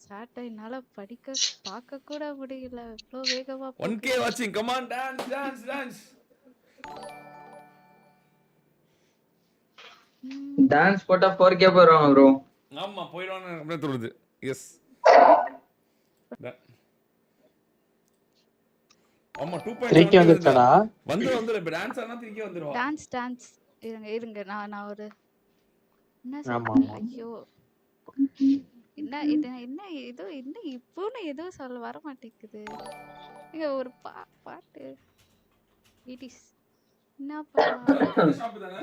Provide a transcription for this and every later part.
சாட்டை என்னால பார்க்க கூட முடியல. இவ்ளோ வேகமா 1k போகுது. வாட்சிங். Come on dance. டான்ஸ் போட்டா 4k போறோம் bro. ஆமா போய்டுவானே அப்படியே தோணுது. எஸ். ஆமா 2.7 வந்துட்டடா. வந்து இப்ப டான்ஸ் ஆனா 3k வந்துருவா. டான்ஸ் இருங்க நான் ஒரு என்ன ஆமா சொல்றேன்? ஐயோ என்ன இப்போன்னு ஏதோ சொல்ல வர மாட்டேங்குது. இங்க ஒரு பாட்டு இடிஸ் என்ன பாட்டு? ஷாப் தானே?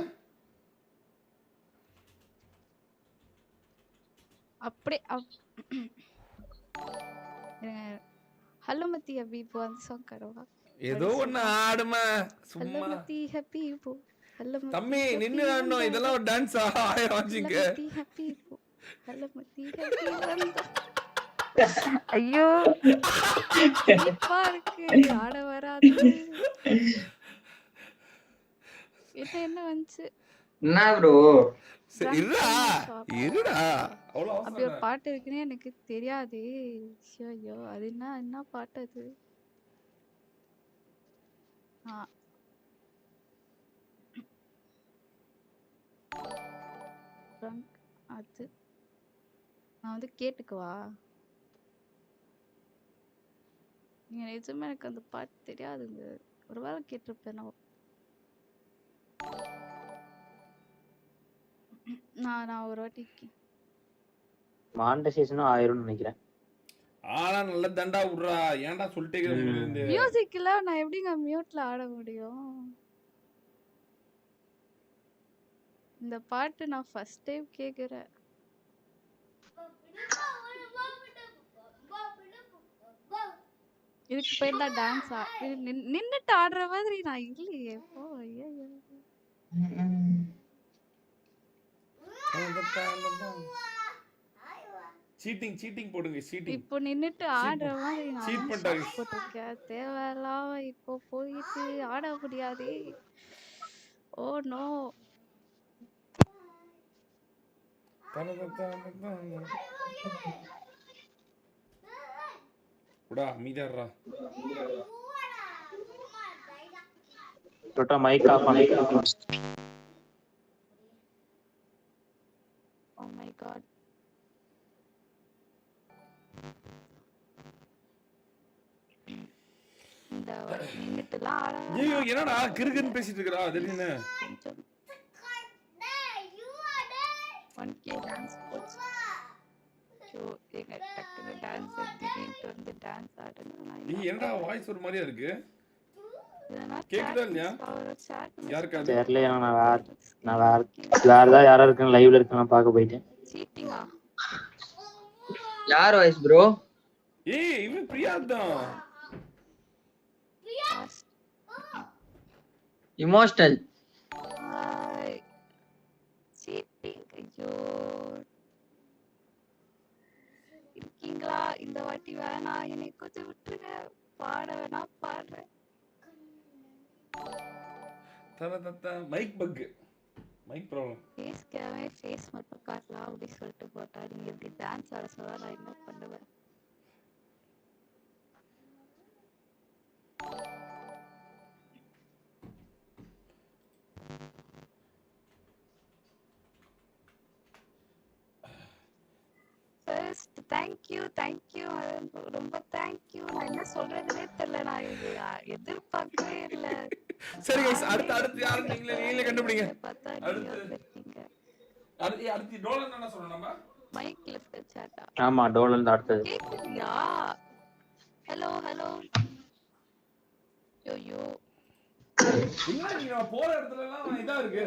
அப்படியே ஹலோமதி ஹபீபு அந்த சாங் கரவா ஏதோ ஒண்ணு ஆடுமா சும்மா. ஹலோமதி ஹபீபு தம்பி நின்னு ஆடணும். இதெல்லாம் ஒரு டான்ஸா? வாட்சிங்க. ஹலோமதி ஹபீபு ஹலோமதி ஹபீபு. ஐயோ இப்பா இருக்கு ஆட வராது. என்ன வந்துச்சு? என்ன bro? இருடா அவ்வளவு அப்படி ஒரு பாட்டு இருக்குன்னு எனக்கு தெரியாது. ஐயோ அது என்ன பாட்டு அது? அது நான் வந்து கேட்டுக்குவா? நீங்க நிஜமா எனக்கு அந்த பாட்டு தெரியாதுங்க. ஒருவேளை கேட்டிருப்பேன் நான் ஒரு வாட்டி மானிடைசேஷனும் ஆயிரும்னு நினைக்கிறேன். ஆனா நல்ல தண்டா விடுறா. ஏன்டா சொல்லிட்டே இருக்க? மியூசிக்ல நான் எப்படிங்க மியூட்ல ஆட முடியும்? இந்த பாட்டு நான் ஃபர்ஸ்ட் டைம் கேக்குறேன். இதுக்கு பேர் தான் டான்ஸா? நின்னுட்டு ஆடுற மாதிரி நான் இல்லையே. போ ஐயோ. சீட்டிங் போடுங்க. இப்போ நின்னுட்டு ஆடுற மாதிரி நான் போட்டிருக்கேன். தேவையில்லாம இப்போ போயிட்டு ஆட முடியாதே. Oh no. உடா மீதர்ரா. டோட்டா மைக் ஆஃப் பண்ணி. Oh my god. இந்த நின்னுட்டுலாம் ஆட. ஐயோ என்னடா கிறுகிறுன்னு பேசிட்டு இருக்கறா திடீர்னு? 1k டான்ஸ் போச்சு. எங்க டக்குனு டான்ஸ் திடீர்னு வந்து டான்ஸ் ஆடணும். நீ என்னடா வாய்ஸ் ஒரு மாதிரியா இருக்கு? கேக்குதா இல்லையா? யாருக்கு தெரியல. நான் வேற யாரா இருக்குன்னு லைவ்ல இருக்கு நான் பார்க்க போயிட்டேன். சீட்டிங்கா? யார் வாய்ஸ் bro? ஏய் இவன் பிரியா தான். இமோஷனல். சீட்டிங். ஐயோ இருக்கீங்களா? இந்த வாட்டி வேணா என்னை கொஞ்சம் விட்டுருங்க. பாட வேணா பாடுறேன். Mic bug. Mic problem. Face மட்டும் காட்டலாம் அப்படி சொல்லிட்டு போட்டா நீங்க எப்படி டான்ஸ் ஆட சொல்ல நான் என்ன பண்ணுவேன்? ஃபர்ஸ்ட் தேங்க்யூ ரொம்ப தேங்க்யூ. நான் என்ன சொல்றதுனே தெரியல. நான் இது எதிர்பார்க்கவே இல்ல. சரி गाइस அடுத்து யாரு நீங்களே கண்டுபிடிங்க. அடுத்து டோலன் என்ன சொல்றோம் நம்ம? மைக் லெஃப்ட் சாட்டா. ஆமா டோலன் தான் அடுத்து. கேக்குறியா? ஹலோ யோயோ. இல்ல நீங்க போற இடத்துல எல்லாம் இதா இருக்கு.